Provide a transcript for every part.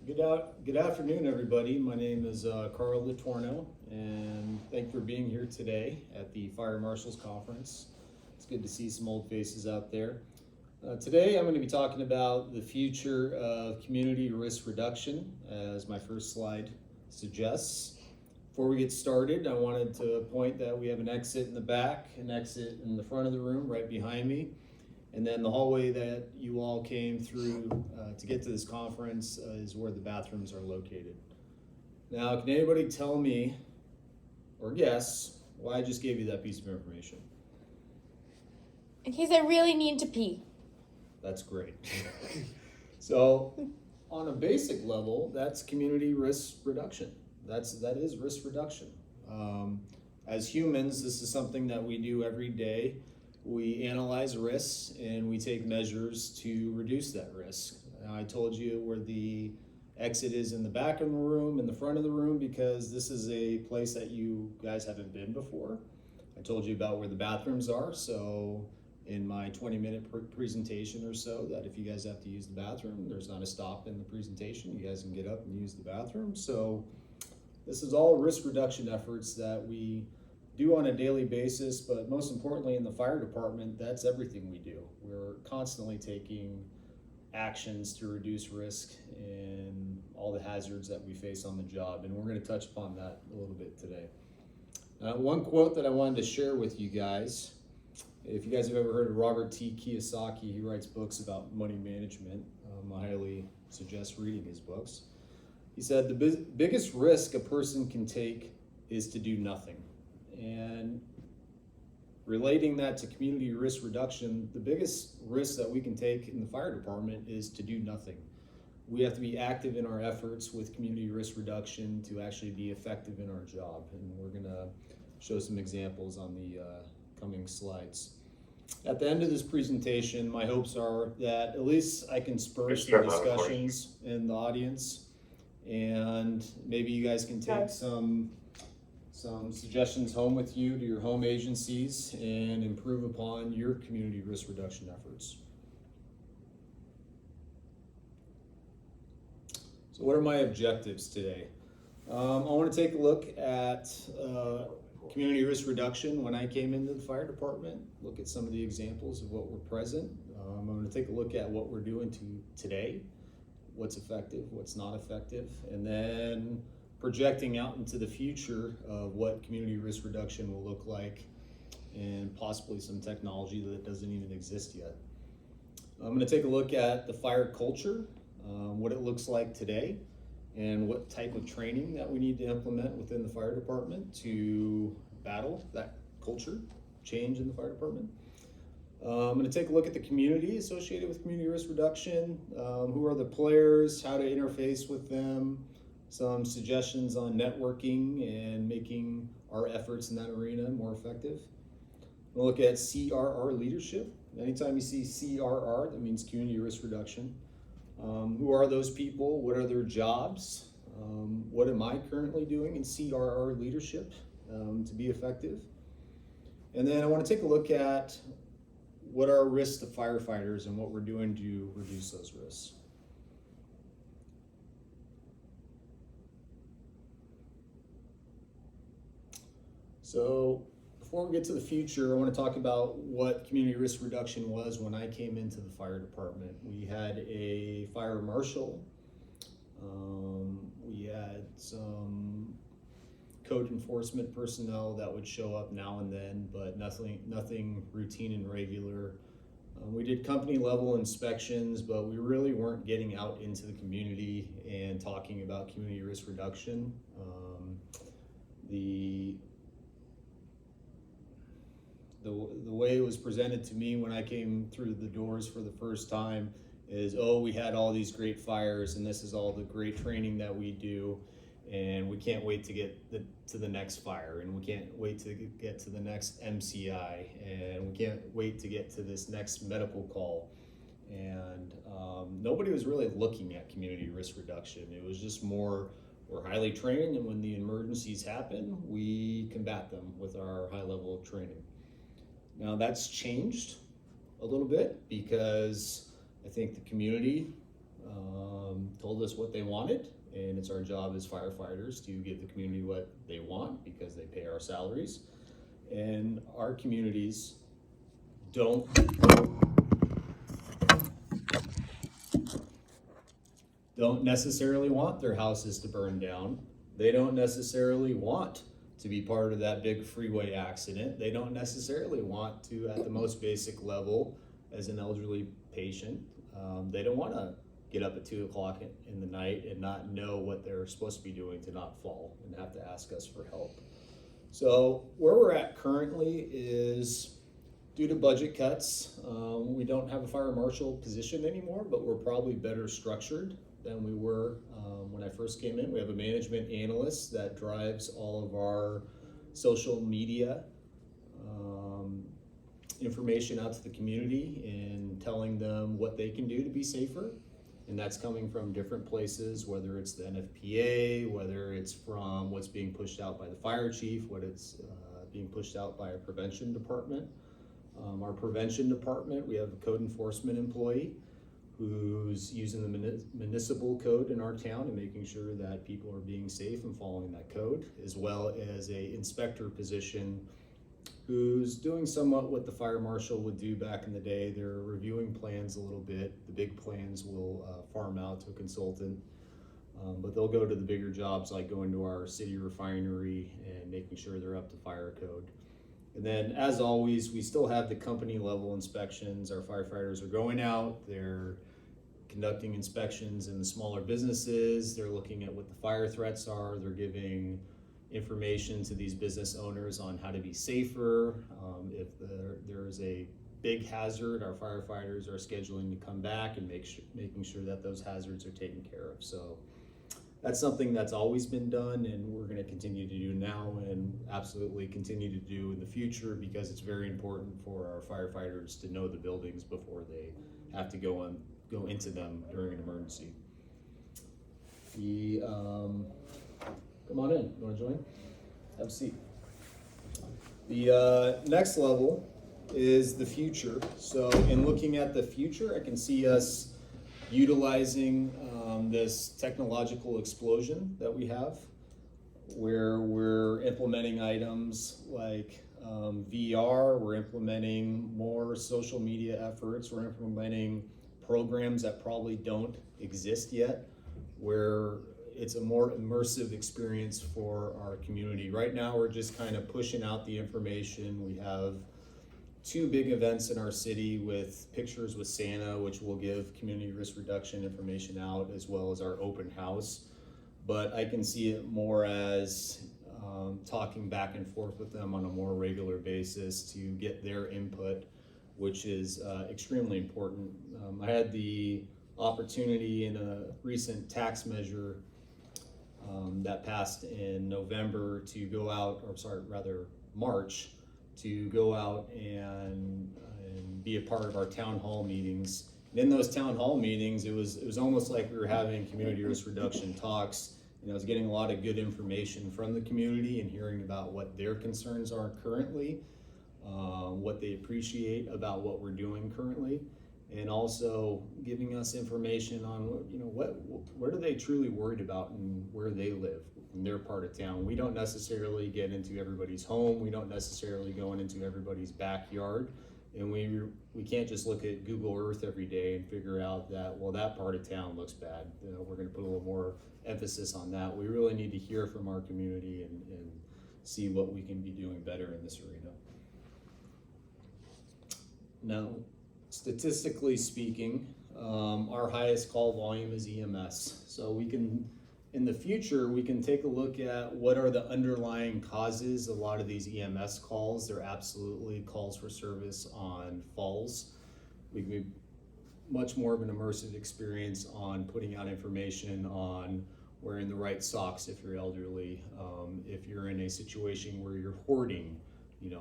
Good afternoon, everybody. My name is Carl Litorno, and thank you for being here today at the Fire Marshals Conference. It's good to see some old faces out there. Today, I'm going to be talking about the future of community risk reduction, as my first slide suggests. Before we get started, I wanted to point that we have an exit in the back, an exit in the front of the room right behind me. And then the hallway that you all came through to get to this conference is where the bathrooms are located. Now, can anybody tell me or guess why I just gave you that piece of information? In case I really need to pee. That's great. So, on a basic level, that's community risk reduction. That is risk reduction. As humans, this is something that we do every day. We analyze risks and we take measures to reduce that risk. I told you where the exit is in the back of the room, in the front of the room, because this is a place that you guys haven't been before. I told you about where the bathrooms are, so in my 20-minute presentation or so, that if you guys have to use the bathroom, there's not a stop in the presentation. You guys can get up and use the bathroom. So this is all risk reduction efforts that we do on a daily basis, but most importantly in the fire department, that's everything we do. We're constantly taking actions to reduce risk and all the hazards that we face on the job, and we're going to touch upon that a little bit today. One quote that I wanted to share with you guys, if you guys have ever heard of Robert T. Kiyosaki, he writes books about money management. I highly suggest reading his books. He said, the biggest risk a person can take is to do nothing. And relating that to community risk reduction, the biggest risk that we can take in the fire department is to do nothing. We have to be active in our efforts with community risk reduction to actually be effective in our job. And we're going to show some examples on the coming slides. At the end of this presentation, my hopes are that at least I can spur some discussions in the audience, and maybe you guys can take some suggestions home with you to your home agencies and improve upon your community risk reduction efforts. So what are my objectives today? I want to take a look at community risk reduction when I came into the fire department, look at some of the examples of what were present. I'm going to take a look at what we're doing today, what's effective, what's not effective, and then projecting out into the future of what community risk reduction will look like, and possibly some technology that doesn't even exist yet. I'm going to take a look at the fire culture, what it looks like today, and what type of training that we need to implement within the fire department to battle that culture change in the fire department. I'm going to take a look at the community associated with community risk reduction. Who are the players, how to interface with them, some suggestions on networking and making our efforts in that arena more effective. We'll look at CRR leadership. Anytime you see CRR, that means community risk reduction. Who are those people? What are their jobs? What am I currently doing in CRR leadership to be effective? And then I want to take a look at what are risks to firefighters and what we're doing to reduce those risks. So before we get to the future, I want to talk about what community risk reduction was when I came into the fire department. We had a fire marshal. We had some code enforcement personnel that would show up now and then, but nothing routine and regular. We did company level inspections, but we really weren't getting out into the community and talking about community risk reduction. The way it was presented to me when I came through the doors for the first time is, oh, we had all these great fires and this is all the great training that we do, and we can't wait to get to the next fire, and we can't wait to get to the next MCI, and we can't wait to get to this next medical call. And nobody was really looking at community risk reduction. It was just more, we're highly trained, and when the emergencies happen, we combat them with our high level of training. Now that's changed a little bit because I think the community told told us what they wanted, and it's our job as firefighters to give the community what they want because they pay our salaries. And our communities don't necessarily want their houses to burn down. They don't necessarily want to be part of that big freeway accident. They don't necessarily want to, at the most basic level, as an elderly patient, they don't want to get up at 2 o'clock in the night and not know what they're supposed to be doing to not fall and have to ask us for help. So where we're at currently is, due to budget cuts, we don't have a fire marshal position anymore, but we're probably better structured than we were when I first came in. We have a management analyst that drives all of our social media information out to the community and telling them what they can do to be safer. And that's coming from different places, whether it's the NFPA, whether it's from what's being pushed out by the fire chief, what it's being pushed out by our prevention department. Our prevention department, we have a code enforcement employee who's using the municipal code in our town and making sure that people are being safe and following that code, as well as a inspector position who's doing somewhat what the fire marshal would do back in the day. They're reviewing plans a little bit. The big plans will farm out to a consultant, but they'll go to the bigger jobs like going to our city refinery and making sure they're up to fire code. And then, as always, we still have the company level inspections. Our firefighters are going out, they're conducting inspections in the smaller businesses, they're looking at what the fire threats are, they're giving information to these business owners on how to be safer. If there's a big hazard, our firefighters are scheduling to come back and making sure that those hazards are taken care of. So that's something that's always been done, and we're going to continue to do now and absolutely continue to do in the future, because it's very important for our firefighters to know the buildings before they have to go into them during an emergency. Come on in. You want to join? Have a seat. The next level is the future. So in looking at the future, I can see us utilizing this technological explosion that we have, where we're implementing items like VR, we're implementing more social media efforts, we're implementing programs that probably don't exist yet, where it's a more immersive experience for our community. Right now, we're just kind of pushing out the information. We have 2 big events in our city with Pictures with Santa, which will give community risk reduction information out, as well as our open house. But I can see it more as talking back and forth with them on a more regular basis to get their input, which is extremely important. I had the opportunity in a recent tax measure that passed in November to go out, March, to go out and be a part of our town hall meetings. And in those town hall meetings, it was almost like we were having community risk reduction talks. And I was getting a lot of good information from the community and hearing about what their concerns are currently, what they appreciate about what we're doing currently, and also giving us information on what are they truly worried about and where they live in their part of town. We don't necessarily get into everybody's home. We don't necessarily go into everybody's backyard, and we can't just look at Google Earth every day and figure out that, well, that part of town looks bad. We're going to put a little more emphasis on that. We really need to hear from our community and see what we can be doing better in this arena. Now, statistically speaking, our highest call volume is EMS. So in the future, we can take a look at what are the underlying causes. A lot of these EMS calls, they're absolutely calls for service on falls. We can be much more of an immersive experience on putting out information on wearing the right socks if you're elderly. If you're in a situation where you're hoarding,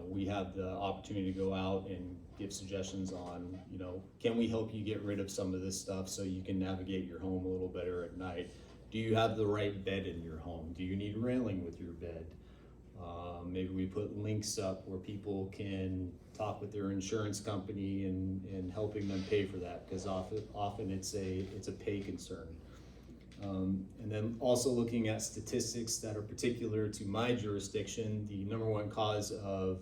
we have the opportunity to go out and give suggestions on, can we help you get rid of some of this stuff so you can navigate your home a little better at night? Do you have the right bed in your home? Do you need railing with your bed? Maybe we put links up where people can talk with their insurance company and helping them pay for that, because often it's a pay concern. And then also looking at statistics that are particular to my jurisdiction, the number one cause of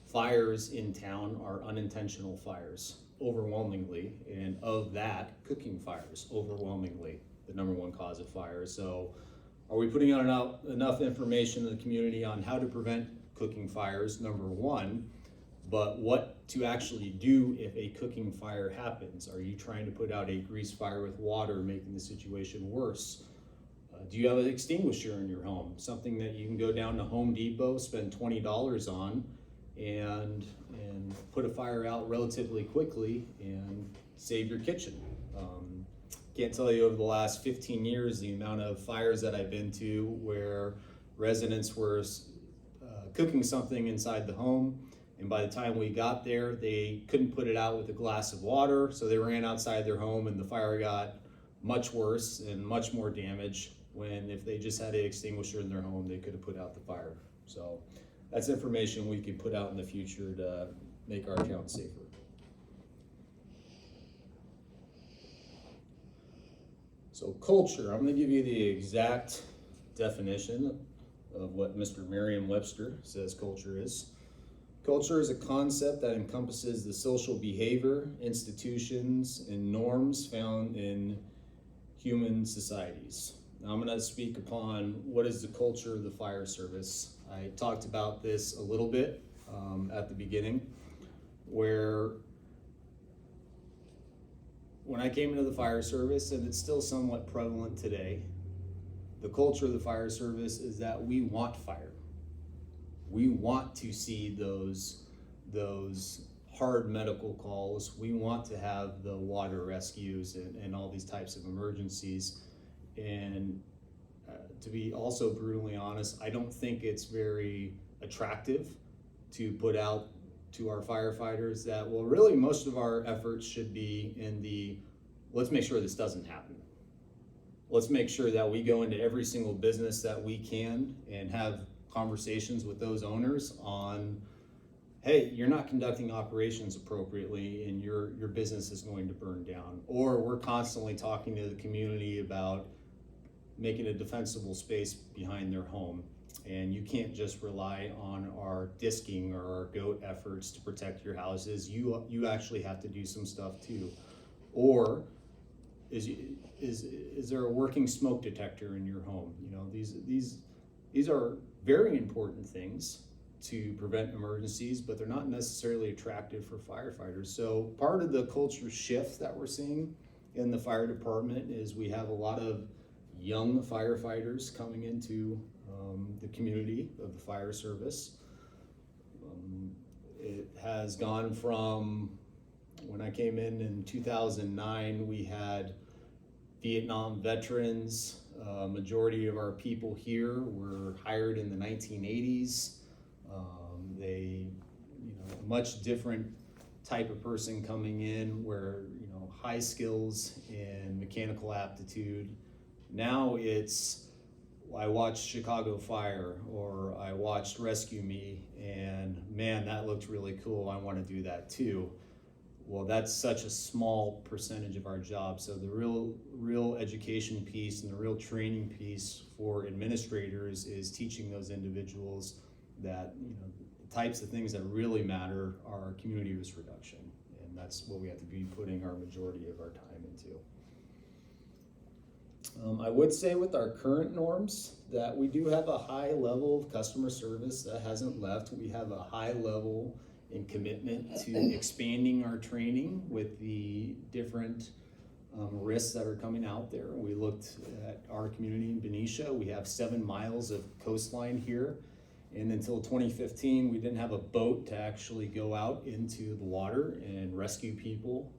fires in town are unintentional fires, overwhelmingly, and of that, cooking fires, overwhelmingly, the number one cause of fires. So are we putting out enough information in the community on how to prevent cooking fires, number one, but what to actually do if a cooking fire happens? Are you trying to put out a grease fire with water, making the situation worse? Do you have an extinguisher in your home? Something that you can go down to Home Depot, spend $20 on, and put a fire out relatively quickly and save your kitchen. Can't tell you over the last 15 years the amount of fires that I've been to where residents were cooking something inside the home, and by the time we got there, they couldn't put it out with a glass of water, so they ran outside their home and the fire got much worse and much more damage, when if they just had an extinguisher in their home, they could have put out the fire. So that's information we could put out in the future to make our town safer. So culture, I'm going to give you the exact definition of what Mr. Merriam-Webster says culture is. Culture is a concept that encompasses the social behavior, institutions, and norms found in human societies. Now I'm going to speak upon what is the culture of the fire service. I talked about this a little bit at the beginning, where when I came into the fire service, and it's still somewhat prevalent today, the culture of the fire service is that we want fire. We want to see those hard medical calls. We want to have the water rescues and all these types of emergencies. And to be also brutally honest, I don't think it's very attractive to put out to our firefighters that, well, really most of our efforts should be in the, let's make sure this doesn't happen. Let's make sure that we go into every single business that we can and have conversations with those owners on, hey, you're not conducting operations appropriately and your business is going to burn down. Or we're constantly talking to the community about making a defensible space behind their home. And you can't just rely on our disking or our goat efforts to protect your houses. You actually have to do some stuff too. Or is there a working smoke detector in your home? You know, these are very important things to prevent emergencies, but they're not necessarily attractive for firefighters. So part of the culture shift that we're seeing in the fire department is we have a lot of young firefighters coming into the community of the fire service. It has gone from, when I came in 2009, we had Vietnam veterans. Majority of our people here were hired in the 1980s. They, a much different type of person coming in where, high skills and mechanical aptitude. Now it's, I watched Chicago Fire or I watched Rescue Me and man, that looked really cool. I want to do that too. Well, that's such a small percentage of our job. So the real education piece and the real training piece for administrators is teaching those individuals that, the types of things that really matter are community risk reduction. And that's what we have to be putting our majority of our time into. I would say with our current norms that we do have a high level of customer service that hasn't left. We have a high level in commitment to expanding our training with the different risks that are coming out there. We looked at our community in Benicia. We have 7 miles of coastline here. And until 2015, we didn't have a boat to actually go out into the water and rescue people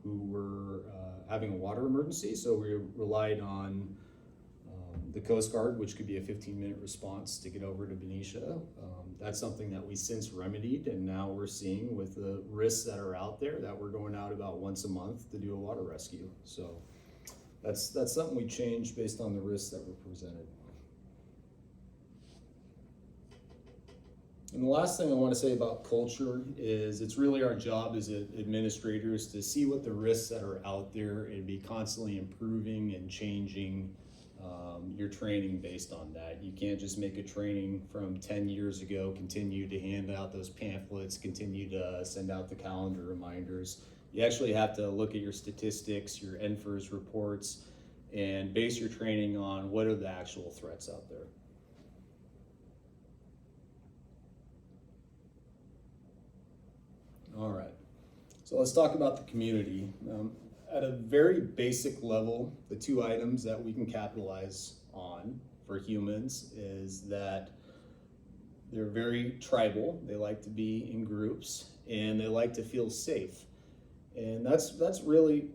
who were having a water emergency. So we relied on the Coast Guard, which could be a 15-minute response to get over to Benicia. That's something that we since remedied, and now we're seeing with the risks that are out there that we're going out about once a month to do a water rescue. So that's something we changed based on the risks that were presented. And the last thing I want to say about culture is it's really our job as administrators to see what the risks that are out there and be constantly improving and changing your training based on that. You can't just make a training from 10 years ago, continue to hand out those pamphlets, continue to send out the calendar reminders. You actually have to look at your statistics, your NFIRS reports, and base your training on what are the actual threats out there. All right, so let's talk about the community. At a very basic level, the two items that we can capitalize on for humans is that they're very tribal. They like to be in groups and they like to feel safe. And that's really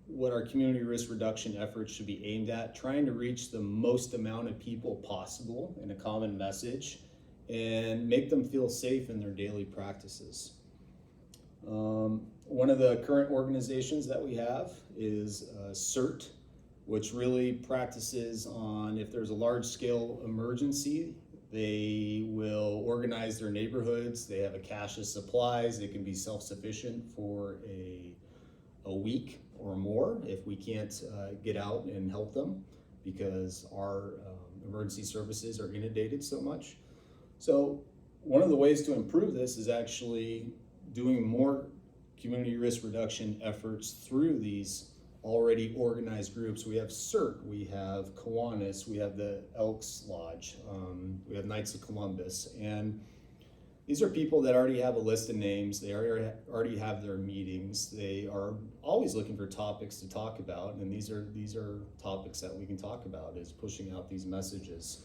what our community risk reduction efforts should be aimed at, trying to reach the most amount of people possible in a common message and make them feel safe in their daily practices. One of the current organizations that we have is CRT, which really practices on if there's a large scale emergency, they will organize their neighborhoods. They have a cache of supplies. They can be self-sufficient for a week or more if we can't get out and help them because our emergency services are inundated so much. So one of the ways to improve this is actually doing more community risk reduction efforts through these already organized groups. We have CRT, we have Kiwanis, we have the Elks Lodge, we have Knights of Columbus, and these are people that already have a list of names. They already have their meetings. They are always looking for topics to talk about, and these are topics that we can talk about, is pushing out these messages.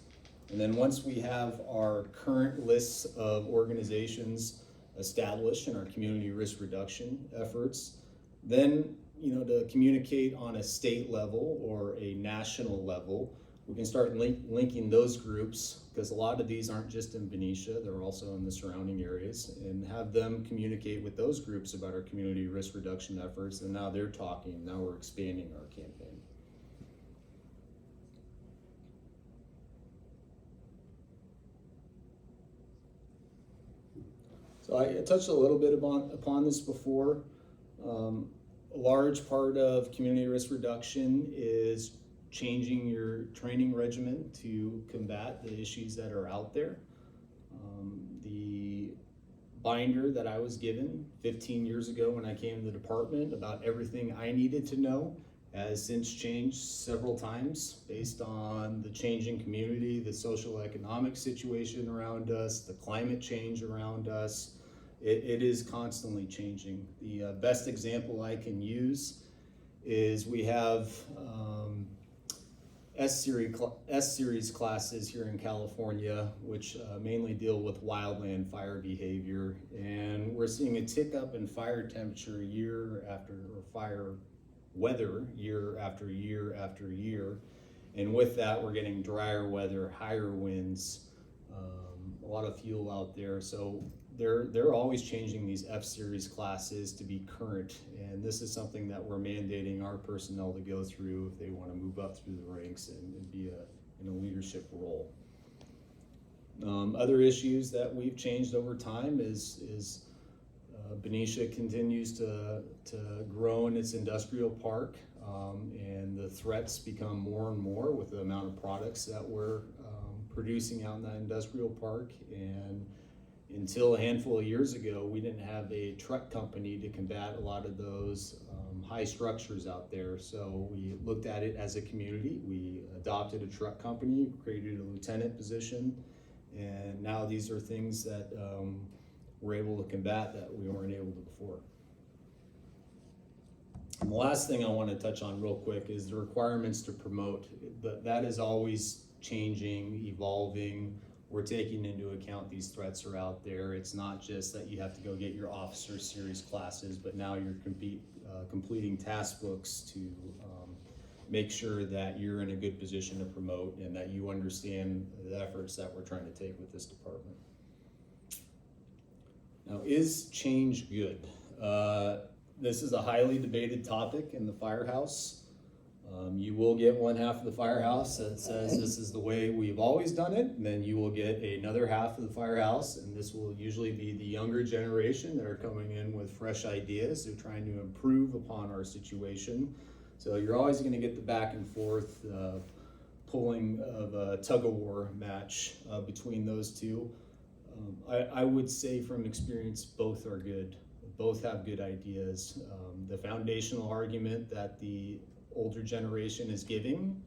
And then once we have our current lists of organizations established in our community risk reduction efforts, then to communicate on a state level or a national level, we can start linking those groups, because a lot of these aren't just in Benicia, they're also in the surrounding areas, and have them communicate with those groups about our community risk reduction efforts, and now they're talking, now we're expanding our campaign. So I touched a little bit upon this before. A large part of community risk reduction is changing your training regimen to combat the issues that are out there. The binder that I was given 15 years ago when I came to the department about everything I needed to know has since changed several times based on the changing community, the social economic situation around us, the climate change around us. It is constantly changing. The best example I can use is we have S-series classes here in California, which mainly deal with wildland fire behavior, and we're seeing a tick up in fire temperature fire weather year after year after year, and with that we're getting drier weather, higher winds, a lot of fuel out there. So they're always changing these F-series classes to be current, and this is something that we're mandating our personnel to go through if they want to move up through the ranks and be in a leadership role. Other issues that we've changed over time is Benicia continues to grow in its industrial park, and the threats become more and more with the amount of products that we're producing out in that industrial park. And until a handful of years ago, we didn't have a truck company to combat a lot of those high structures out there. So we looked at it as a community. We adopted a truck company, created a lieutenant position, and now these are things that we're able to combat that we weren't able to before. And the last thing I want to touch on real quick is the requirements to promote. That is always changing, evolving. We're taking into account these threats are out there. It's not just that you have to go get your officer series classes, but now you're completing task books to make sure that you're in a good position to promote and that you understand the efforts that we're trying to take with this department. Now, is change good? This is a highly debated topic in the firehouse. You will get one half of the firehouse that says this is the way we've always done it, and then you will get another half of the firehouse, and this will usually be the younger generation that are coming in with fresh ideas. They're trying to improve upon our situation. So you're always going to get the back and forth pulling of a tug-of-war match between those two. I would say from experience, both are good. Both have good ideas. The foundational argument that the older generation is giving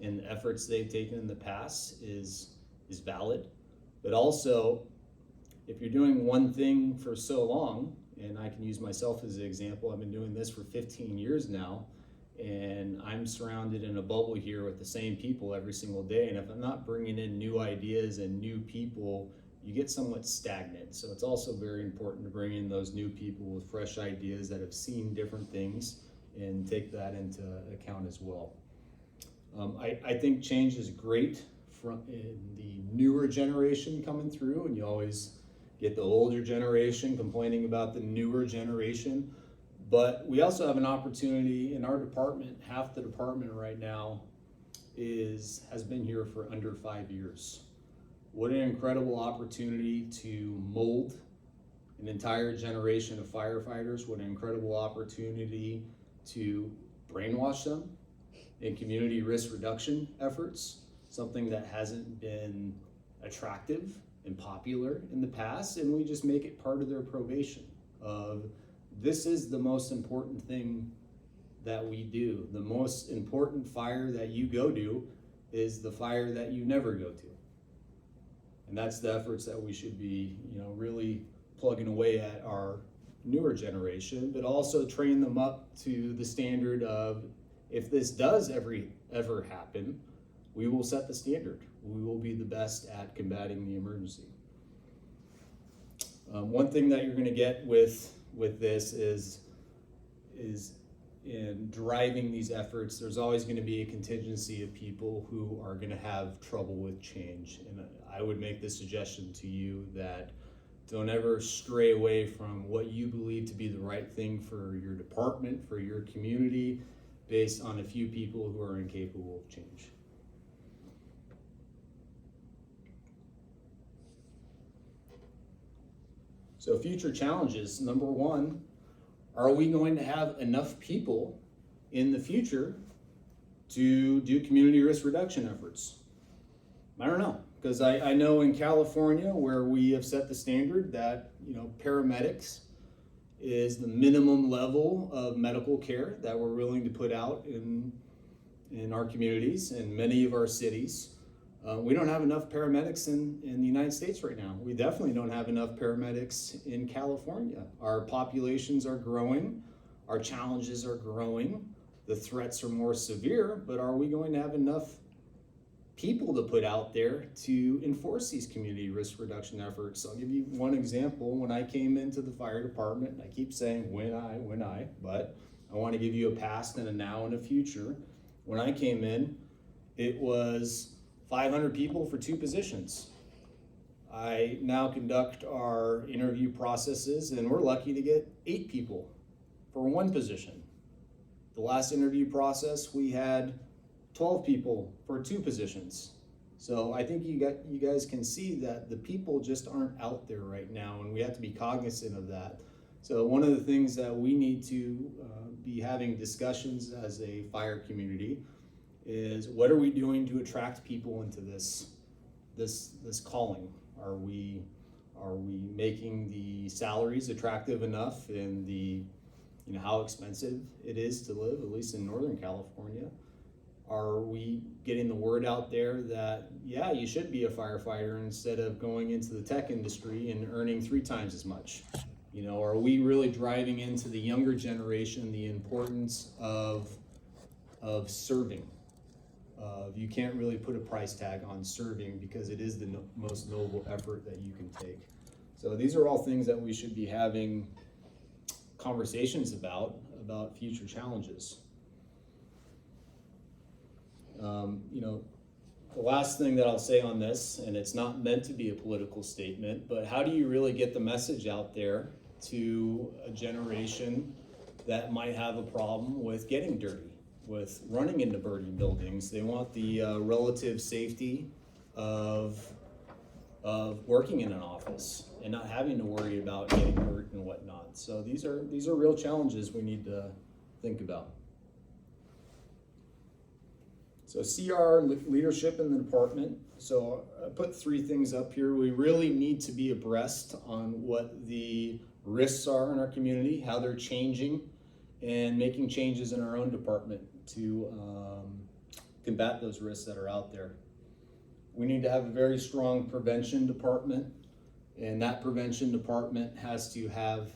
and the efforts they've taken in the past is valid. But also, if you're doing one thing for so long, and I can use myself as an example, I've been doing this for 15 years now, and I'm surrounded in a bubble here with the same people every single day. And if I'm not bringing in new ideas and new people, you get somewhat stagnant. So it's also very important to bring in those new people with fresh ideas that have seen different things and take that into account as well. I think change is great from in the newer generation coming through, and you always get the older generation complaining about the newer generation. But we also have an opportunity in our department. Half the department right now has been here for under 5 years. What an incredible opportunity to mold an entire generation of firefighters. What an incredible opportunity to brainwash them in community risk reduction efforts, something that hasn't been attractive and popular in the past, and we just make it part of their probation of this is the most important thing that we do. The most important fire that you go to is the fire that you never go to. And that's the efforts that we should be, really plugging away at our newer generation, but also train them up to the standard of if this does ever happen, we will set the standard. We will be the best at combating the emergency. One thing that you're going to get with this is in driving these efforts, there's always going to be a contingency of people who are going to have trouble with change. And I would make the suggestion to you that don't ever stray away from what you believe to be the right thing for your department, for your community, based on a few people who are incapable of change. So future challenges, number one, are we going to have enough people in the future to do community risk reduction efforts? I don't know, because I know in California where we have set the standard that paramedics is the minimum level of medical care that we're willing to put out in our communities and many of our cities. We don't have enough paramedics in the United States right now. We definitely don't have enough paramedics in California. Our populations are growing, our challenges are growing, the threats are more severe, but are we going to have enough people to put out there to enforce these community risk reduction efforts? I'll give you one example. When I came into the fire department, and I keep saying when I, but I want to give you a past and a now and a future. When I came in, it was 500 people for 2 positions. I now conduct our interview processes, and we're lucky to get 8 people for 1 position. The last interview process, we had 12 people for 2 positions. So I think you guys can see that the people just aren't out there right now, and we have to be cognizant of that. So one of the things that we need to be having discussions as a fire community is what are we doing to attract people into this calling? Are we making the salaries attractive enough, and the how expensive it is to live, at least in Northern California? Are we getting the word out there that you should be a firefighter instead of going into the tech industry and earning 3 times as much? Are we really driving into the younger generation the importance of serving? You can't really put a price tag on serving because it is the most noble effort that you can take. So these are all things that we should be having conversations about future challenges. The last thing that I'll say on this, and it's not meant to be a political statement, but how do you really get the message out there to a generation that might have a problem with getting dirty with running into burning buildings. They want the relative safety of working in an office and not having to worry about getting hurt and whatnot. So these are real challenges we need to think about. So CRR leadership in the department. So I put 3 things up here. We really need to be abreast on what the risks are in our community, how they're changing, and making changes in our own department to combat those risks that are out there. We need to have a very strong prevention department, and that prevention department has to have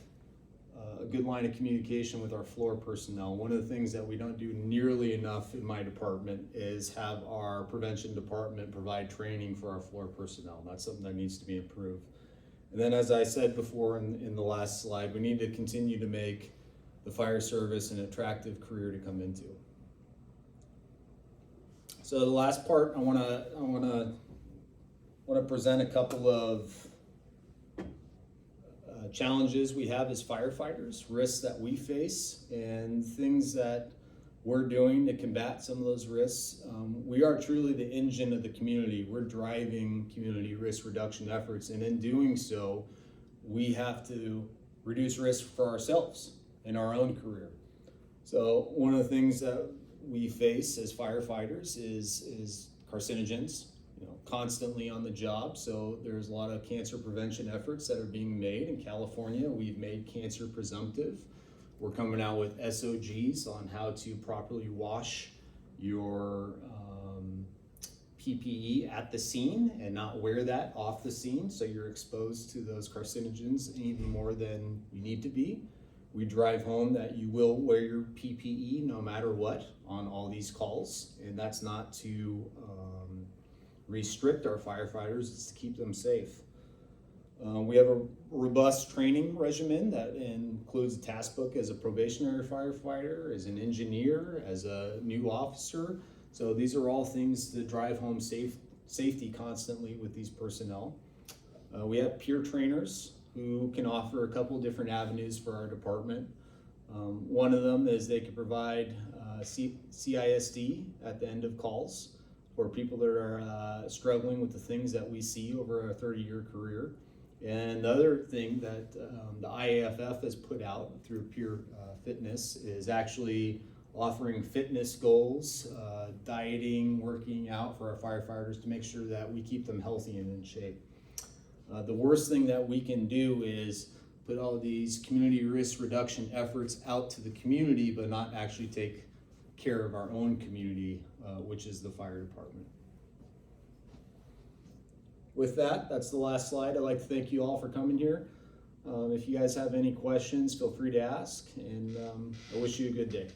a good line of communication with our floor personnel. One of the things that we don't do nearly enough in my department is have our prevention department provide training for our floor personnel. That's something that needs to be improved. And then, as I said before in the last slide, we need to continue to make the fire service an attractive career to come into. So the last part, I want to present a couple of challenges we have as firefighters, risks that we face, and things that we're doing to combat some of those risks. We are truly the engine of the community. We're driving community risk reduction efforts, and in doing so, we have to reduce risk for ourselves in our own career. So one of the things that we face as firefighters is carcinogens, constantly on the job. So there's a lot of cancer prevention efforts that are being made. In California, we've made cancer presumptive. We're coming out with SOGs on how to properly wash your PPE at the scene and not wear that off the scene, so you're exposed to those carcinogens even more than you need to be. We drive home that you will wear your PPE no matter what on all these calls, and that's not to restrict our firefighters, it's to keep them safe. We have a robust training regimen that includes a task book as a probationary firefighter, as an engineer, as a new officer. So these are all things to drive home safety constantly with these personnel. We have peer trainers who can offer a couple different avenues for our department. One of them is they can provide CISD at the end of calls for people that are struggling with the things that we see over a 30-year career. And the other thing that the IAFF has put out through Peer Fitness is actually offering fitness goals, dieting, working out for our firefighters to make sure that we keep them healthy and in shape. The worst thing that we can do is put all these community risk reduction efforts out to the community, but not actually take care of our own community, which is the fire department. With that, that's the last slide. I'd like to thank you all for coming here. If you guys have any questions, feel free to ask, and I wish you a good day.